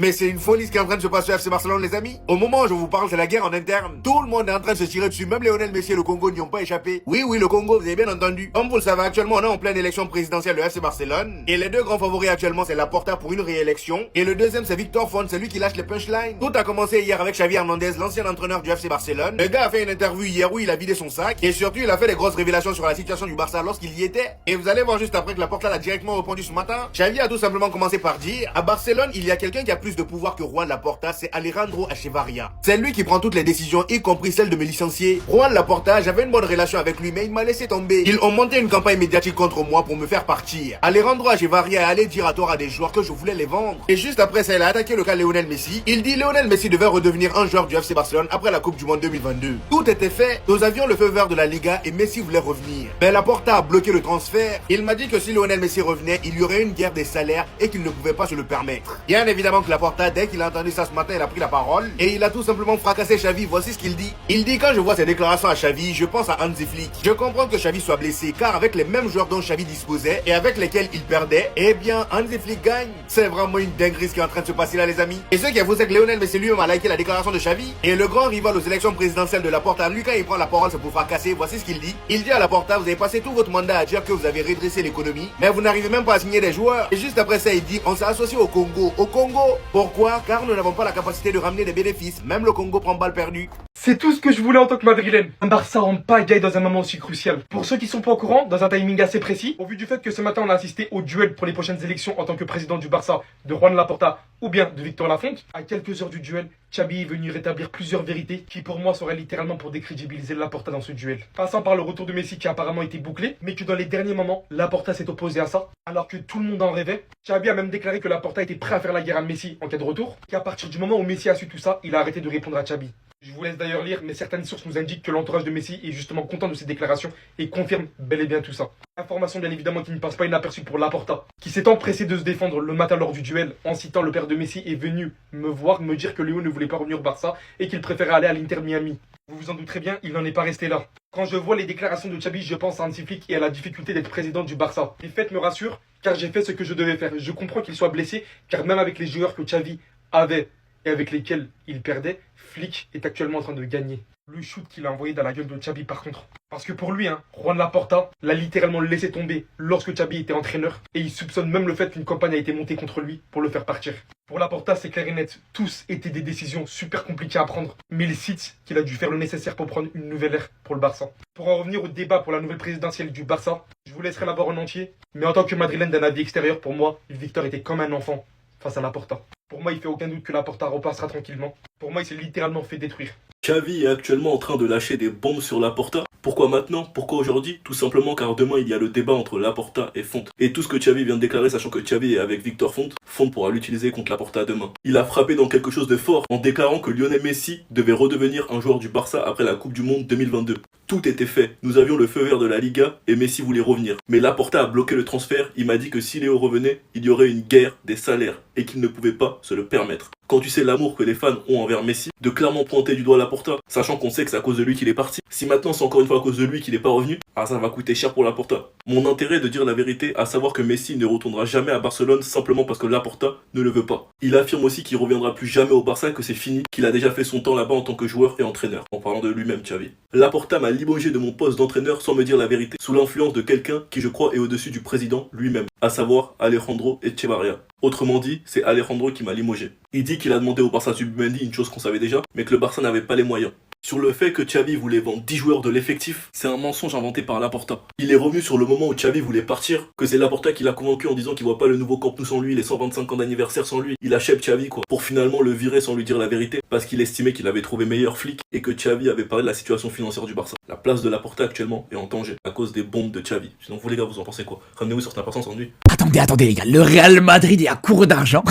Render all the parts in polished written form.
Mais c'est une folie ce qui est en train de se passer au FC Barcelone, les amis. Au moment où je vous parle, c'est la guerre en interne. Tout le monde est en train de se tirer dessus. Même Lionel Messi et le Congo n'y ont pas échappé. Oui, le Congo, vous avez bien entendu. Comme vous le savez, actuellement, on est en pleine élection présidentielle de FC Barcelone. Et les deux grands favoris actuellement, c'est Laporta pour une réélection. Et le deuxième, c'est Victor Font, c'est lui qui lâche les punchlines. Tout a commencé hier avec Xavi Hernandez, l'ancien entraîneur du FC Barcelone. Le gars a fait une interview hier où il a vidé son sac. Et surtout, il a fait des grosses révélations sur la situation du Barça lorsqu'il y était. Et vous allez voir juste après que Laporta l'a directement répondu ce matin. Xavi a tout simplement commencé par dire, à Barcelone, il y a quelqu'un qui a plus de pouvoir que Juan Laporta, c'est Alejandro Echevarria. C'est lui qui prend toutes les décisions, y compris celle de me licencier. Juan Laporta, j'avais une bonne relation avec lui, mais il m'a laissé tomber. Ils ont monté une campagne médiatique contre moi pour me faire partir. Alejandro Echevarria est allé dire à tort à des joueurs que je voulais les vendre. Et juste après ça, il a attaqué le cas Lionel Messi. Il dit Lionel Messi devait redevenir un joueur du FC Barcelone après la Coupe du Monde 2022. Tout était fait, nous avions le feu vert de la Liga et Messi voulait revenir. Mais Laporta a bloqué le transfert. Il m'a dit que si Lionel Messi revenait, il y aurait une guerre des salaires et qu'il ne pouvait pas se le permettre. Bien évidemment que Laporta, dès qu'il a entendu ça ce matin, il a pris la parole et il a tout simplement fracassé Xavi. Voici ce qu'il dit. Il dit quand je vois ces déclarations à Xavi, je pense à Hansi Flick. Je comprends que Xavi soit blessé car avec les mêmes joueurs dont Xavi disposait et avec lesquels il perdait, eh bien Hansi Flick gagne. C'est vraiment une dinguerie ce qui est en train de se passer là les amis. Et ce qui est faux c'est que Lionel Messi lui-même a liké la déclaration de Xavi et le grand rival aux élections présidentielles de Laporta, lui quand il prend la parole c'est pour fracasser. Voici ce qu'il dit. Il dit à Laporta, vous avez passé tout votre mandat à dire que vous avez redressé l'économie, mais vous n'arrivez même pas à signer des joueurs. Et juste après ça il dit, on s'est associé au Congo. Au Congo, pourquoi? Car nous n'avons pas la capacité de ramener des bénéfices. Même le Congo prend balle perdue. C'est tout ce que je voulais en tant que madrilène. Un Barça en pagaille dans un moment aussi crucial. Pour ceux qui sont pas au courant, dans un timing assez précis, au vu du fait que ce matin on a assisté au duel pour les prochaines élections en tant que président du Barça de Juan Laporta ou bien de Victor Lafonte, à quelques heures du duel, Xavi est venu rétablir plusieurs vérités qui pour moi seraient littéralement pour décrédibiliser Laporta dans ce duel. Passant par le retour de Messi qui a apparemment été bouclé, mais que dans les derniers moments, Laporta s'est opposé à ça, alors que tout le monde en rêvait. Xavi a même déclaré que Laporta était prêt à faire la guerre à Messi en cas de retour, qu'à partir du moment où Messi a su tout ça, il a arrêté de répondre à Xavi. Je vous laisse d'ailleurs lire, mais certaines sources nous indiquent que l'entourage de Messi est justement content de ces déclarations et confirme bel et bien tout ça. Information bien évidemment qui ne passe pas inaperçue pour Laporta, qui s'est empressé de se défendre le matin lors du duel en citant le père de Messi est venu me voir, me dire que Léo ne voulait pas revenir au Barça et qu'il préférait aller à l'Inter Miami. Vous vous en douterez bien, il n'en est pas resté là. Quand je vois les déclarations de Xavi, je pense à Hansi Flick et à la difficulté d'être président du Barça. Les faits me rassurent, car j'ai fait ce que je devais faire. Je comprends qu'il soit blessé, car même avec les joueurs que Xavi avait et avec lesquels il perdait, Flick est actuellement en train de gagner. Le shoot qu'il a envoyé dans la gueule de Xavi par contre. Parce que pour lui, Juan Laporta l'a littéralement laissé tomber lorsque Xavi était entraîneur et il soupçonne même le fait qu'une campagne a été montée contre lui pour le faire partir. Pour Laporta, c'est clair et net, tous étaient des décisions super compliquées à prendre, mais il cite qu'il a dû faire le nécessaire pour prendre une nouvelle ère pour le Barça. Pour en revenir au débat pour la nouvelle présidentielle du Barça, je vous laisserai la voir en entier, mais en tant que madrilène d'un avis extérieur, pour moi, Victor était comme un enfant face à Laporta. Pour moi, il fait aucun doute que Laporta repassera tranquillement. Pour moi, il s'est littéralement fait détruire. Xavi est actuellement en train de lâcher des bombes sur Laporta. Pourquoi maintenant? Pourquoi aujourd'hui? Tout simplement car demain il y a le débat entre Laporta et Font. Et tout ce que Xavi vient de déclarer, sachant que Xavi est avec Victor Font, Font pourra l'utiliser contre Laporta demain. Il a frappé dans quelque chose de fort en déclarant que Lionel Messi devait redevenir un joueur du Barça après la Coupe du Monde 2022. Tout était fait, nous avions le feu vert de la Liga et Messi voulait revenir. Mais Laporta a bloqué le transfert, il m'a dit que si Léo revenait, il y aurait une guerre des salaires et qu'il ne pouvait pas se le permettre. Quand tu sais l'amour que les fans ont envers Messi, de clairement pointer du doigt Laporta, sachant qu'on sait que c'est à cause de lui qu'il est parti. Si maintenant c'est encore une fois à cause de lui qu'il n'est pas revenu, ça va coûter cher pour Laporta. Mon intérêt est de dire la vérité, à savoir que Messi ne retournera jamais à Barcelone simplement parce que Laporta ne le veut pas. Il affirme aussi qu'il reviendra plus jamais au Barça, que c'est fini, qu'il a déjà fait son temps là-bas en tant que joueur et entraîneur, en parlant de lui-même Xavi. Laporta m'a limogé de mon poste d'entraîneur sans me dire la vérité, sous l'influence de quelqu'un qui je crois est au-dessus du président lui-même, à savoir Alejandro Echevarria. Autrement dit, c'est Alejandro qui m'a limogé. Il dit qu'il a demandé au Barça Zubimendi une chose qu'on savait déjà, mais que le Barça n'avait pas les moyens. Sur le fait que Xavi voulait vendre 10 joueurs de l'effectif, c'est un mensonge inventé par Laporta. Il est revenu sur le moment où Xavi voulait partir, que c'est Laporta qui l'a convaincu en disant qu'il voit pas le nouveau Camp Nou sans lui, les 125 ans d'anniversaire sans lui. Il achète Xavi quoi, pour finalement le virer sans lui dire la vérité, parce qu'il estimait qu'il avait trouvé meilleur flic et que Xavi avait parlé de la situation financière du Barça. La place de Laporta actuellement est en danger à cause des bombes de Xavi. Sinon vous les gars, vous en pensez quoi? Ramenez-vous sur ta personne sans lui. Attendez les gars, le Real Madrid est à court d'argent.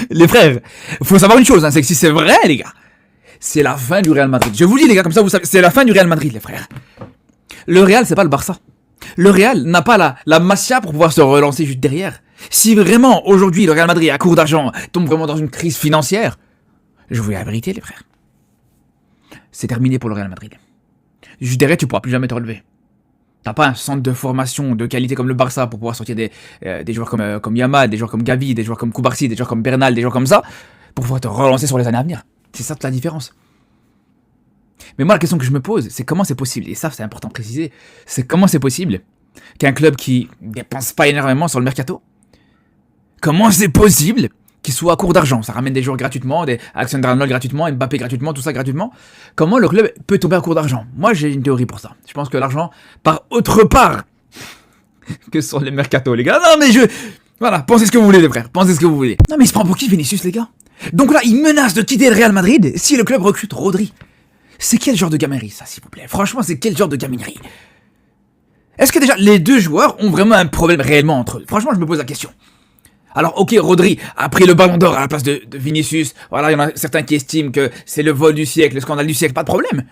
Les frères, faut savoir une chose, c'est que si c'est vrai les gars, c'est la fin du Real Madrid. Je vous dis les gars, comme ça vous savez, c'est la fin du Real Madrid les frères. Le Real c'est pas le Barça. Le Real n'a pas la Masia pour pouvoir se relancer juste derrière. Si vraiment aujourd'hui le Real Madrid est à court d'argent, tombe vraiment dans une crise financière, je vous dis la vérité les frères. C'est terminé pour le Real Madrid. Juste derrière tu pourras plus jamais te relever. T'as pas un centre de formation de qualité comme le Barça pour pouvoir sortir des joueurs comme Yamal, des joueurs comme Gavi, des joueurs comme Koubarsi, des joueurs comme Bernal, des joueurs comme ça, pour pouvoir te relancer sur les années à venir. C'est ça toute la différence. Mais moi, la question que je me pose, c'est comment c'est possible, et ça c'est important de préciser, c'est comment c'est possible qu'un club qui dépense pas énormément sur le mercato, comment c'est possible qu'il soit à court d'argent, ça ramène des joueurs gratuitement, des Alexander-Arnold gratuitement, Mbappé gratuitement, tout ça gratuitement, comment le club peut tomber à court d'argent? Moi j'ai une théorie pour ça, je pense que l'argent part autre part que sur les mercato les gars, non mais voilà, pensez ce que vous voulez les frères, pensez ce que vous voulez. Non mais il se prend pour qui Vinicius les gars? Donc là il menace de quitter le Real Madrid si le club recrute Rodri. C'est quel genre de gaminerie ça s'il vous plaît? Franchement c'est quel genre de gaminerie? Est-ce que déjà les deux joueurs ont vraiment un problème réellement entre eux? Franchement je me pose la question. Alors ok, Rodri a pris le ballon d'or à la place de Vinicius, voilà, il y en a certains qui estiment que c'est le vol du siècle, le scandale du siècle, pas de problème.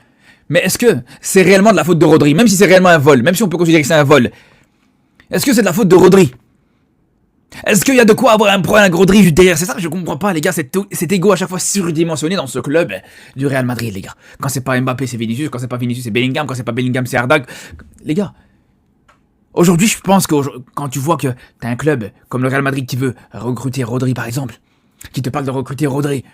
Mais est-ce que c'est réellement de la faute de Rodri? Même si c'est réellement un vol, même si on peut considérer que c'est un vol, est-ce que c'est de la faute de Rodri? Est-ce qu'il y a de quoi avoir un problème avec Rodri derrière? C'est ça que je comprends pas les gars, cet ego à chaque fois surdimensionné dans ce club du Real Madrid les gars. Quand c'est pas Mbappé c'est Vinicius, quand c'est pas Vinicius c'est Bellingham, quand c'est pas Bellingham c'est Arda. Les gars, aujourd'hui je pense que quand tu vois que t'as un club comme le Real Madrid qui veut recruter Rodri par exemple, qui te parle de recruter Rodri,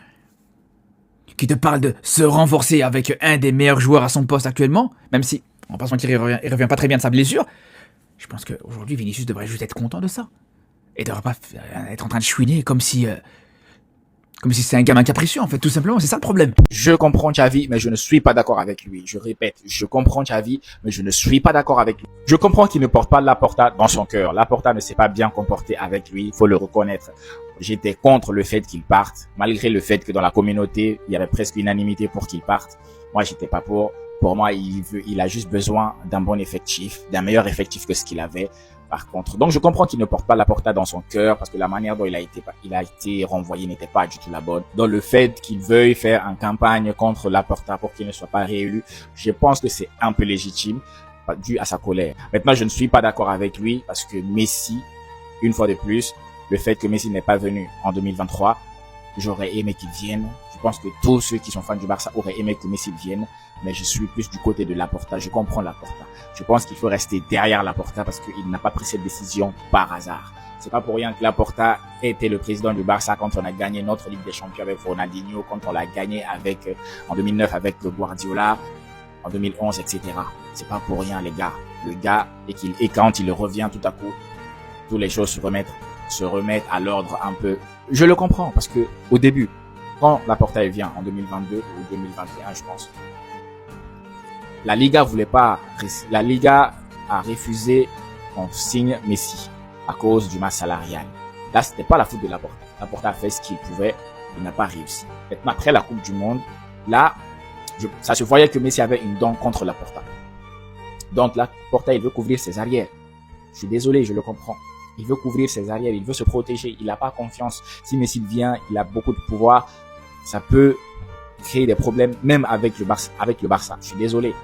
qui te parle de se renforcer avec un des meilleurs joueurs à son poste actuellement, même si, on va pas se mentir, il revient pas très bien de sa blessure, je pense qu'aujourd'hui Vinicius devrait juste être content de ça. Et devrait pas être en train de chouiner comme si c'est un gamin capricieux en fait, tout simplement, c'est ça le problème. Je comprends Xavi, mais je ne suis pas d'accord avec lui. Je répète, je comprends Xavi, mais je ne suis pas d'accord avec lui. Je comprends qu'il ne porte pas Laporta dans son cœur. Laporta ne s'est pas bien comporté avec lui, il faut le reconnaître. J'étais contre le fait qu'il parte, malgré le fait que dans la communauté, il y avait presque unanimité pour qu'il parte. Moi, j'étais pas pour. Pour moi, il a juste besoin d'un bon effectif, d'un meilleur effectif que ce qu'il avait. Par contre, donc je comprends qu'il ne porte pas Laporta dans son cœur parce que la manière dont il a été renvoyé n'était pas du tout la bonne. Dans le fait qu'il veuille faire une campagne contre Laporta pour qu'il ne soit pas réélu, je pense que c'est un peu légitime, dû à sa colère. Maintenant, je ne suis pas d'accord avec lui parce que Messi, une fois de plus, le fait que Messi n'est pas venu en 2023, j'aurais aimé qu'il vienne. Je pense que tous ceux qui sont fans du Barça auraient aimé que Messi vienne, mais je suis plus du côté de Laporta. Je comprends Laporta. Je pense qu'il faut rester derrière Laporta parce qu'il n'a pas pris cette décision par hasard. C'est pas pour rien que Laporta était le président du Barça quand on a gagné notre Ligue des Champions avec Ronaldinho, quand on l'a gagné en 2009 avec Guardiola, en 2011, etc. C'est pas pour rien, les gars. Le gars, et quand il revient tout à coup, toutes les choses se remettent à l'ordre un peu. Je le comprends parce que, au début, quand Laporta vient en 2022 ou 2021, je pense, la Liga a refusé qu'on signe Messi à cause du masse salarial. Là, c'était pas la faute de Laporta. Laporta a fait ce qu'il pouvait, il n'a pas réussi. Maintenant, après la Coupe du Monde, là, ça se voyait que Messi avait une dent contre Laporta. Donc là, Laporta, il veut couvrir ses arrières. Je suis désolé, je le comprends. Il veut couvrir ses arrières, il veut se protéger, il n'a pas confiance. Si Messi vient, il a beaucoup de pouvoir, ça peut créer des problèmes, même avec le Barça. Je suis désolé.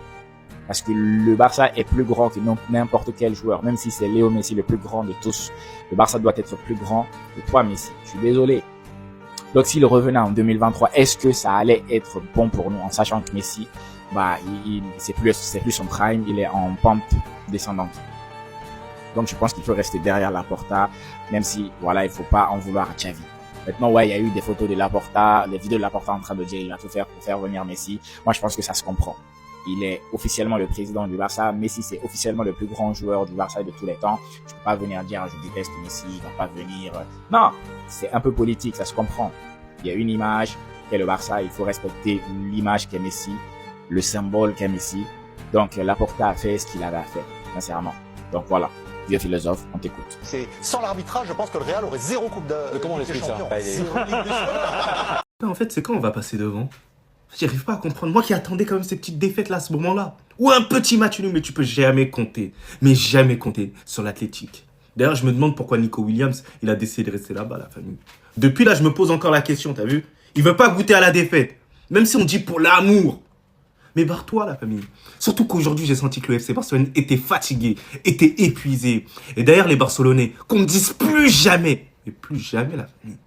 Parce que le Barça est plus grand que n'importe quel joueur. Même si c'est Léo Messi le plus grand de tous, le Barça doit être plus grand que toi, Messi. Je suis désolé. Donc, s'il revenait en 2023, est-ce que ça allait être bon pour nous en sachant que Messi, c'est plus son prime, il est en pente descendante. Donc, je pense qu'il faut rester derrière Laporta, même si, voilà, il faut pas en vouloir à Xavi. Maintenant, ouais, il y a eu des photos de Laporta, des vidéos de Laporta en train de dire il va tout faire pour faire venir Messi. Moi, je pense que ça se comprend. Il est officiellement le président du Barça. Messi, c'est officiellement le plus grand joueur du Barça de tous les temps. Je peux pas venir dire, je déteste Messi, il va pas venir. Non, c'est un peu politique, ça se comprend. Il y a une image qu'est le Barça, il faut respecter l'image qu'est Messi, le symbole qu'est Messi. Donc, Laporta a fait ce qu'il avait à faire, sincèrement. Donc voilà, vieux philosophe, on t'écoute. C'est sans l'arbitrage, je pense que le Real aurait 0 coupe de comment on explique ça? Zéro Ligue des Champions. En fait, c'est quand on va passer devant? J'arrive pas à comprendre. Moi qui attendais quand même ces petites défaites là à ce moment-là. Ou un petit match nul, mais tu peux jamais compter. Mais jamais compter sur l'Athletic. D'ailleurs, je me demande pourquoi Nico Williams, il a décidé de rester là-bas, la famille. Depuis là, je me pose encore la question, t'as vu? Il veut pas goûter à la défaite. Même si on dit pour l'amour. Mais barre-toi, la famille. Surtout qu'aujourd'hui, j'ai senti que le FC Barcelone était fatigué, était épuisé. Et d'ailleurs, les Barcelonais, qu'on ne dise plus jamais, mais plus jamais, la famille,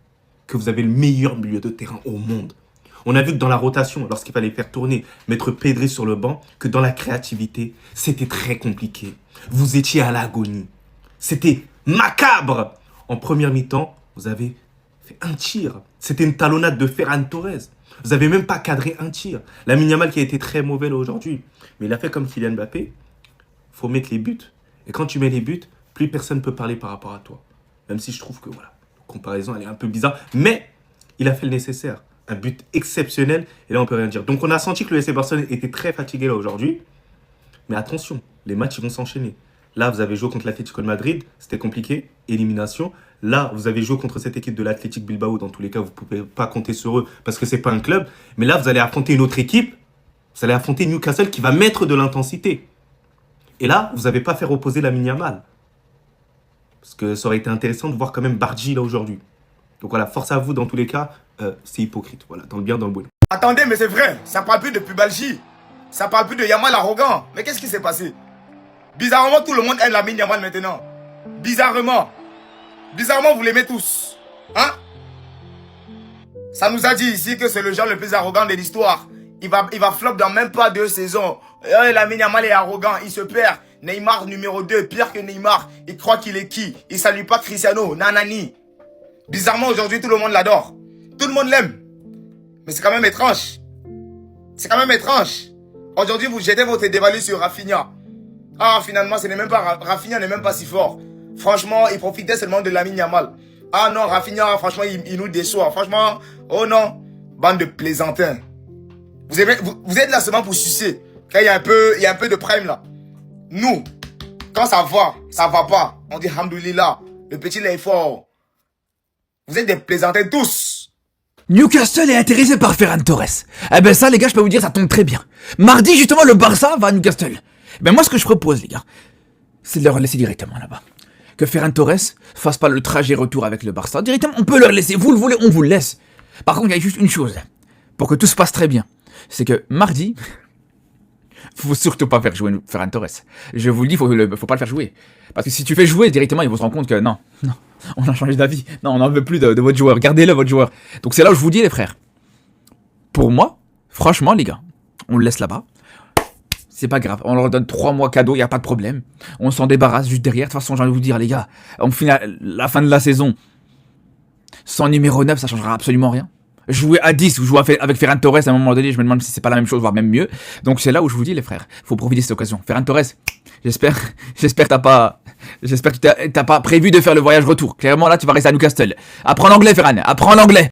que vous avez le meilleur milieu de terrain au monde. On a vu que dans la rotation, lorsqu'il fallait faire tourner, mettre Pedri sur le banc, que dans la créativité, c'était très compliqué. Vous étiez à l'agonie. C'était macabre. En première mi-temps, vous avez fait un tir. C'était une talonnade de Ferran Torres. Vous n'avez même pas cadré un tir. Lamine Yamal qui a été très mauvais là aujourd'hui. Mais il a fait comme Kylian Mbappé. Il faut mettre les buts. Et quand tu mets les buts, plus personne ne peut parler par rapport à toi. Même si je trouve que voilà, la comparaison elle est un peu bizarre. Mais il a fait le nécessaire. Un but exceptionnel. Et là, on peut rien dire. Donc, on a senti que le FC Barcelone était très fatigué là aujourd'hui. Mais attention, les matchs ils vont s'enchaîner. Là, vous avez joué contre l'Atlético de Madrid. C'était compliqué. Élimination. Là, vous avez joué contre cette équipe de l'Athletic Bilbao. Dans tous les cas, vous ne pouvez pas compter sur eux parce que ce n'est pas un club. Mais là, vous allez affronter une autre équipe. Vous allez affronter Newcastle qui va mettre de l'intensité. Et là, vous n'avez pas fait reposer Lamine Yamal. Parce que ça aurait été intéressant de voir quand même Bardi là aujourd'hui. Donc voilà, force à vous dans tous les cas. C'est hypocrite. Voilà, dans le bien, dans le bon. Attendez, mais c'est vrai, ça parle plus de pubalgie. Ça parle plus de Yamal arrogant. Mais qu'est-ce qui s'est passé? Bizarrement, tout le monde aime Lamine Yamal maintenant. Bizarrement. Bizarrement, vous l'aimez tous. Hein? Ça nous a dit ici que c'est le genre le plus arrogant de l'histoire. Il va flop dans même pas 2 saisons. Lamine Yamal est arrogant, il se perd. Neymar numéro 2, pire que Neymar. Il croit qu'il est qui? Il salue pas Cristiano, nanani. Bizarrement, aujourd'hui, tout le monde l'adore. Tout le monde l'aime. Mais c'est quand même étrange. C'est quand même étrange. Aujourd'hui, vous jetez votre dévalu sur Rafinha. Ah, finalement, ce n'est même pas Rafinha n'est même pas si fort. Franchement, il profitait seulement de Lamine Yamal. Ah non, Rafinha, franchement, il nous déçoit. Franchement, oh non, bande de plaisantins. Vous êtes là seulement pour sucer. Quand il y a un peu de prime là. Nous, quand ça va pas. On dit Hamdoulillah. Le petit là est fort. Vous êtes des plaisantins tous. Newcastle est intéressé par Ferran Torres. Eh ben ça les gars, je peux vous dire, ça tombe très bien. Mardi justement, le Barça va à Newcastle. Ben moi ce que je propose les gars, c'est de leur laisser directement là-bas. Que Ferran Torres fasse pas le trajet retour avec le Barça. Directement, on peut leur laisser. Vous le voulez, on vous le laisse. Par contre, il y a juste une chose. Pour que tout se passe très bien. C'est que mardi, faut surtout pas faire jouer Ferran Torres. Je vous le dis, faut pas le faire jouer. Parce que si tu fais jouer directement, ils vont se rendre compte que non, on a changé d'avis. Non, on n'en veut plus de votre joueur. Gardez-le, votre joueur. Donc c'est là où je vous dis, les frères. Pour moi, franchement, les gars, on le laisse là-bas. C'est pas grave. On leur donne 3 mois cadeau, y a pas de problème. On s'en débarrasse juste derrière. De toute façon, j'ai envie de vous dire, les gars, on finit la fin de la saison. Sans numéro 9, ça changera absolument rien. Jouer à 10 ou jouer avec Ferran Torres, à un moment donné, je me demande si c'est pas la même chose, voire même mieux. Donc c'est là où je vous dis, les frères, faut profiter de cette occasion. Ferran Torres, j'espère que t'as pas prévu de faire le voyage retour. Clairement, là, tu vas rester à Newcastle. Apprends l'anglais, Ferran, apprends l'anglais.